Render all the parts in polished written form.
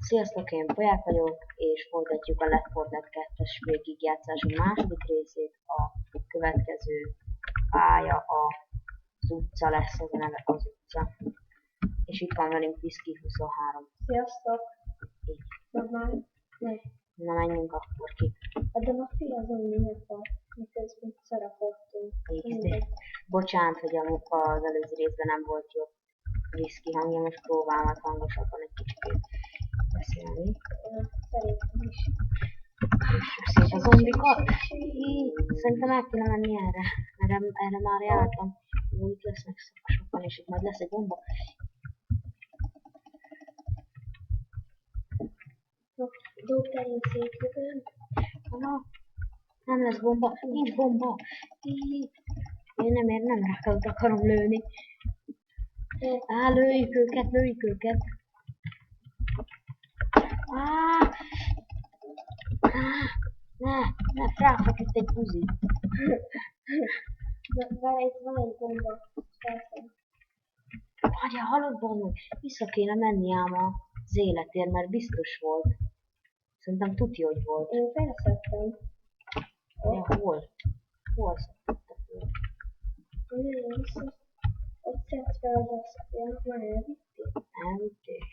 Sziasztok, én Polyák vagyok, és folytatjuk a Left 4 Dead 2-es végigjátszásunk második részét. A következő pálya az utca lesz, az a neve az utca. És itt van velünk Whisky 23. Sziasztok! Így. Na menjünk akkor ki. De a fi azon miatt, miközben szarakodtunk. Bocsánat, hogy az előző részben nem volt jobb Whisky hangja, most próbálom hát hangosabban egy kicsit beszélni. Szerintem is. Szép a zombikat. Szerintem el kéne menni erre. Erre már jártam. Jó, itt lesznek sokan, és itt majd lesz egy bomba. Dobterén szétlövöm. Nem lesz bomba. Nincs bomba. Én nem rákat akarom lőni. Lőjük őket. Ne, ráfeküdt egy buzi. Várj, itt van egy bomba. Várjál, hallod valami? Vissza kéne menni ám az életért, mert biztos volt. Szerintem tuti, hogy volt. Én felszedtem. Ja, hol? Hol szedte föl? Én vissza. Ott szedsz fel az asztalja, már elvitték. Elvitték.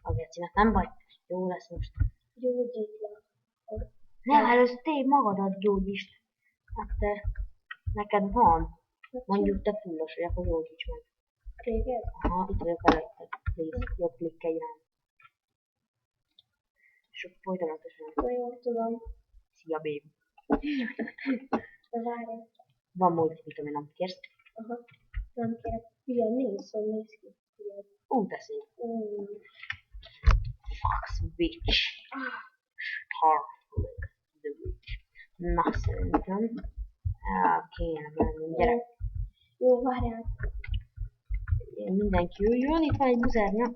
A gecinek, nem baj. Jó lesz most. Gyógyítva. Nem, először te magadat gyógyítsd. Hát te, neked van. Mondjuk te fullos vagy, akkor gyógyíts meg. Téged? Aha, itt vagyok előtted. Please, jobb klikkelj rám. És akkor folyamatosan. Jó, tudom. Szia, baby. De várj. Van multivitaminom, kérsz? Aha. Nem kérek. Ilyen néz ki. De szép. Fox Witch. Starflick the Witch. Na, szerintem kéne menni, gyere. Jó, várjál. Mindenki jöjjön, itt van egy buzernya.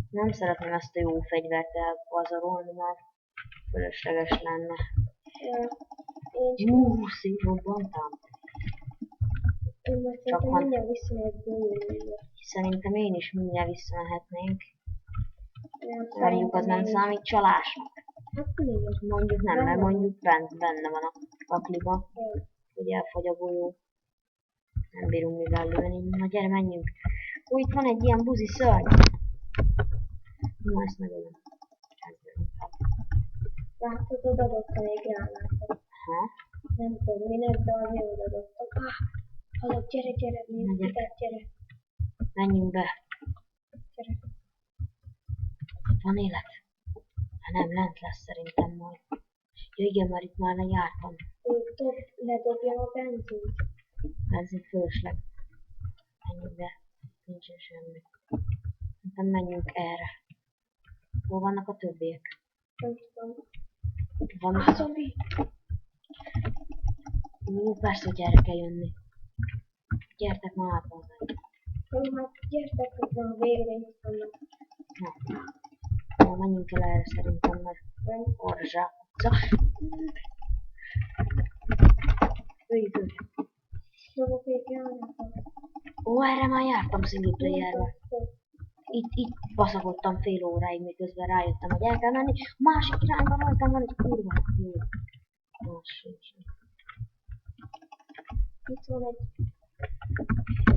Nem szeretném ezt a jó fegyvert elpazarolni, mert fölösleges lenne. Szétrobbantám. Csak van. Mindjárt visszamehetünk. Szerintem én is mindjárt visszamehetnénk. Várjuk, az nem számít csalásnak. Hát miért? Mondjuk nem, mert mondjuk benne van a pakliba. Ugye elfogy a golyó. Nem bírunk mivel lőni. Na gyere, menjünk. Ó, itt van egy ilyen buzi szörny. Na, ezt megölöm. Látod, odadottam egy gránátot. Nem tudom minek, de az még odadottam. Hallod, gyere, gyere. Menjünk be. Gyere. Van élet? Hát nem, lent lesz szerintem majd. Ja igen, mert itt már lejártam. Ledobjam a benzint. Benzin fölösleg. Menjünk be. Nincsen semmi. Szerintem menjünk erre. Hol vannak a többiek? Nem tudom. Vannak zombi! Persze, hogy erre kell jönni. Gyertek már át hozzá. Jó, hát gyertek, hogy a végre itt vannak. Na, menjünk el erre szerintem, mert orzsák utca. Öljük őket. Dobok egy gránátot. Erre már jártam single playerbe. Itt baszakodtam fél óráig, miközben rájöttem, hogy el kell menni. Másik irányban rajtam van egy kurva. Jó. Itt van egy...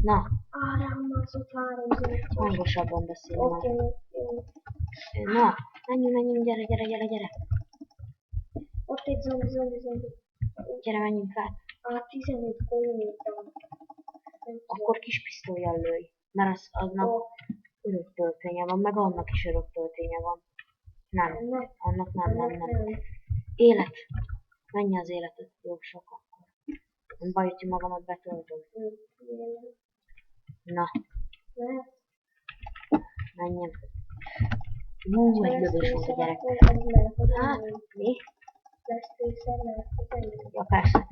Na. Rámászott 3 zombi. Hangosabban beszélj már. Oké. Na, menjünk, gyere. Ott egy zombi. Gyere, menjünk át. 15 kollégám. Akkor kis pisztollyal lőj. Mert aznak örök tölténye van, meg annak is örök tölténye van. Nem, annak nem. Élet. Menj az életet, jó sok akkor. Nem baj, hogy magamat betöltöm. Na. Menjen. Egy lövés volt a gyerek. Mi? Ja, persze.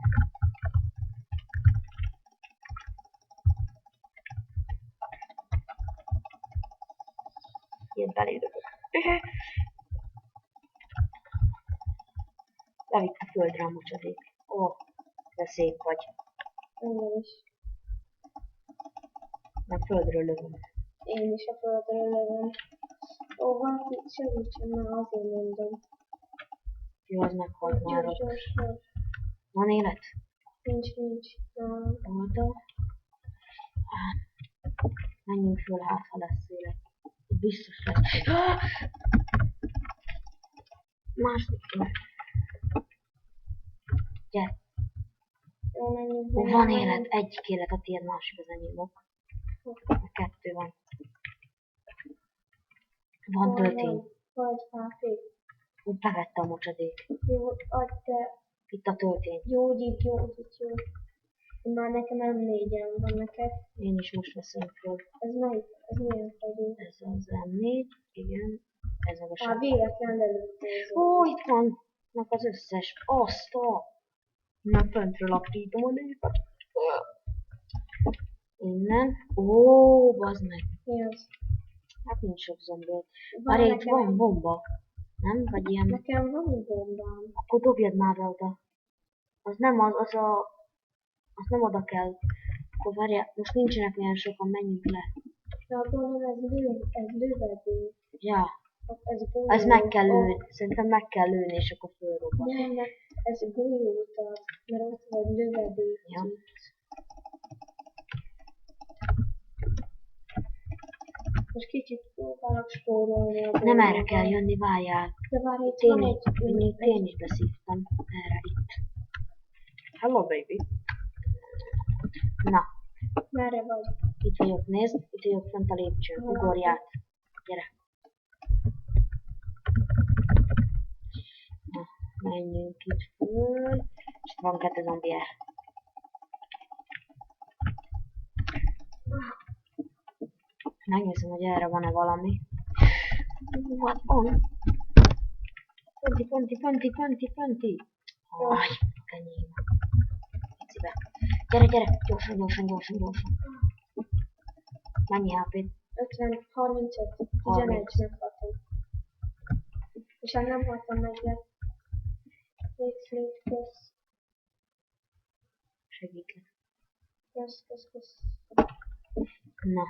Ilyen belédögök. Levitt a földre a mocsadék. De szép vagy. Engem is. Meg földről lövöm. Én is a földről lövöm. Ó, valaki segítsen már, azért mondom. Jó, az meghalt már Gyors, ott. gyors, gyors. Van élet? Nincs. Oldal. Menjünk föl, hát ha lesz élet. Biztos lesz. Második. Gyere. Jó, menjünk. Van élet, egyik élet, a tiéd, másik az enyémok. Kettő van. Van töltény. Vagy HP. Úgy bevette a mocsadék. Jó, adj te. Itt a töltény. Gyógyít. Már nekem M4-en van neked. Én is most veszem föl. Ez melyik? Ez milyen fegyő? Ez az M4, igen. Ez a Már véletlen lelőttél. Ó, itt vannak az összes. Azt a... Na, föntről lapítom a népet. Innen. Ó, bazd meg. Mi az? Hát nincs sok zombi. Van Várj, itt nekem- van bomba. Nem? Vagy ilyen... Nekem van egy bombám. Akkor dobjad már be oda. Az nem az a... Az nem oda kell. Akkor várjál, most nincsenek olyan sokan, menjünk le. De a gondolom ez lővedő. Ja, Ez golyó. ez meg kell lőni. Szerintem meg kell lőni, és akkor fölrobban. Nem, ez golyóutat, mert ott van lővedő. Ja. Most kicsit próbálok spórolni a Nem golyóval. erre kell jönni, várjál. De várj, itt van Én is beszívtam. Erre, itt. Hello, baby. Na, Merre vagy? itt vagyok, nézd. Itt vagyok fent a lépcsőn. Ugorj át. Gyere. Na, menjünk itt föl. És van 2 zombi. Megnézem, hogy erre van-e valami. What on? Pönti. Aj, kenyém. Picibe. Gyere, gyorsan. Mennyi HP-t? 50, 35, 11 meghaltam. És hát nem haltam meg, de... Kösz. Segítlek. Kösz. Na.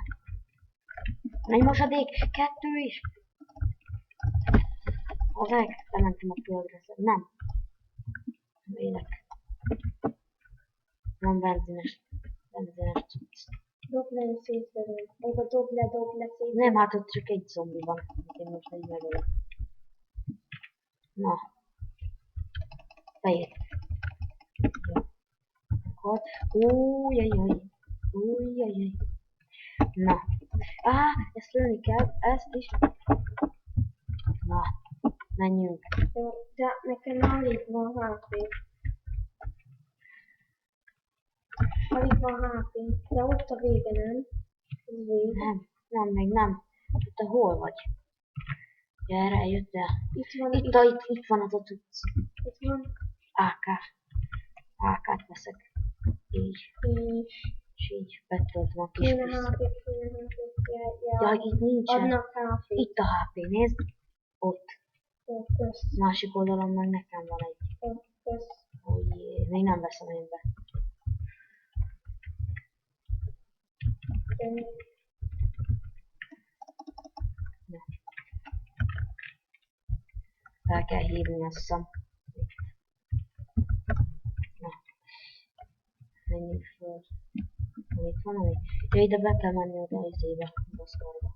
Van egy mosadék? 2 is? Azek, lementem a földre. Nem. Élek. Van benzines cucc. Dob le, szétverem. Oda dob le, szétverem. Nem, hát ott csak egy zombi van. Én most így megölök. Na. Beér. Jó. Akkor. Újjajjaj. Na. Ezt lőni kell. Ezt is. Na. Menjünk. Jó, de nekem alig van HP. Alig van HP. De ott a vége, nem? Ez vége. Nem, még nem. Te hol vagy? Gyere, eljöttél. Itt van, Itt van az a cucc. Itt van. AK-t veszek. Így. És így betöltöm a kis Kéne pisztolyt. HP. Ja, itt nincsen. Adnak HP. Itt a HP, nézd. Ott. Jó, kösz. Másik oldalon meg nekem van egy. Jó, kösz. Újjé, még nem veszem én be. Na. Fel kell hívni, azt hiszem. Na. Menjünk föl. Itt van ami? Ja, ide be kell menni oda izébe, baszkarba.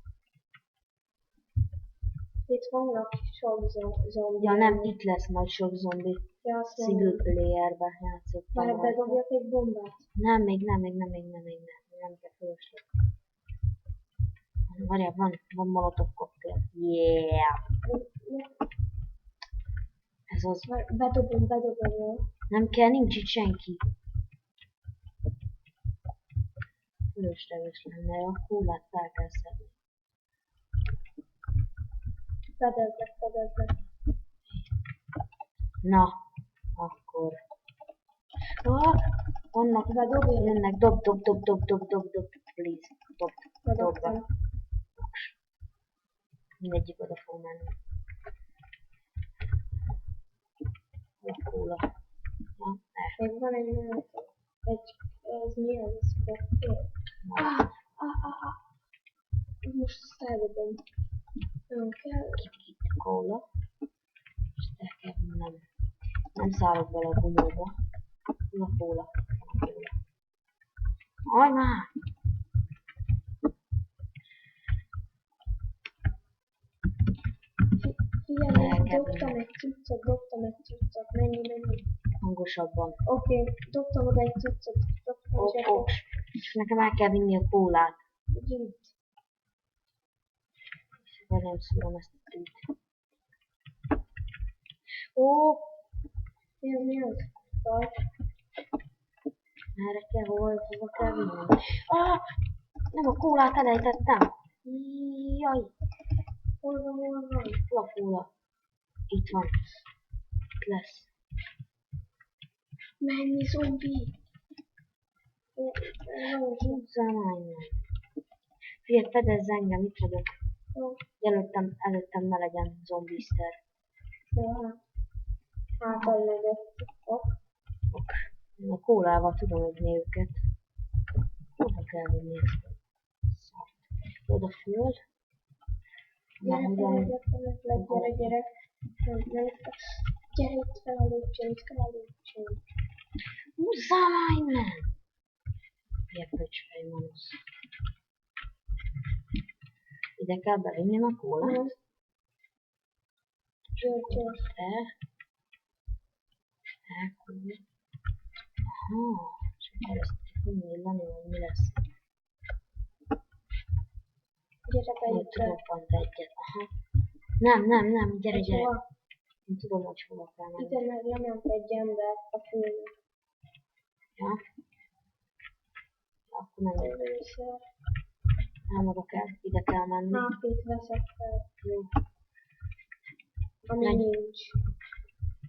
Itt vannak sok zombi. Ja nem, itt lesz majd sok zombi. Ja, azt Single mondom. playerbe játszottam. Már bedobjak egy bombát. Nem, még nem. Nem kell fölösleg. Várjál, van molotov koktél. Yeah! Ez az. Bedobom, jó. Nem kell, nincs itt senki. Fölösleges lenne, a hullát fel kell szedni. Fedezlek. Na, akkor. Vannak, jönnek, dob, please. Dob be. Bedobtam. Mindegyik oda fog menni. A kóla. Na, Még van egy ez mi ez? Koktél? Most azt eldobom. Nem kell. Itt kóla. És el kell vinnem. Nem szállok bele a gumóba. Hol a kóla? Aj már! Figyelj, dobtam egy cuccot, mennyi. Hangosabban. Oké, dobtam oda egy cuccot, És nekem el kell vinni a kólát. Itt. És nem szúrom ezt a tűt. Ó! Mi az? Vagy? Merre kell, hova kell vinni? Nem a kólát elejtettem. Jaj! Hol van? Hol a kóla? Itt van. Itt lesz. Mennyi zombi? Húzzál már innen. Figyelj, fedezz engem, itt vagyok. Előttem ne legyen zombiszter. Hátal mögött. Ok. A kólával tudom adni őket. Hova kell vinni ezt a szart? Oda föl. Gyere, gyere. Gyere itt fel a lépcsőn. Húzzál már innen! Ilyen pöcsfej manusz. Ide kell bevinnem a kólát. Gyors. Kóla. Aha, és akkor ezt fog nyillani, vagy mi lesz? Gyere be itt. Tudok pont egyet. Aha. Nem, gyere. Nem tudom, hogy hova kell menni. Ide meg lement egy ember a főnök. Ja. Akkor menjünk. Nem oda kell, ide kell menni. Mápét veszek fel. Jó. Ami nincs.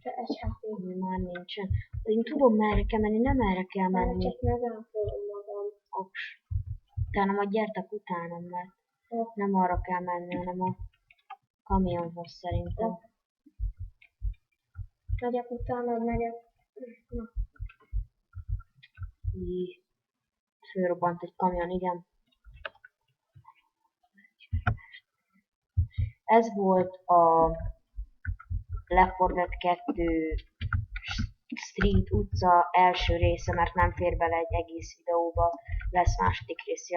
De egy HP. Ami már nincsen. Én tudom merre kell menni, nem erre kell menni. Csak megállapodom magam. Oks. Utána majd gyertek utánam, mert nem arra kell menni, hanem a kamionhoz szerintem. Megyek utána, megyek. Na. Fölrobbant egy kamion, igen. Ez volt a Left 4 Dead 2 Street utca első része, mert nem fér bele egy egész videóba. Lesz második rész.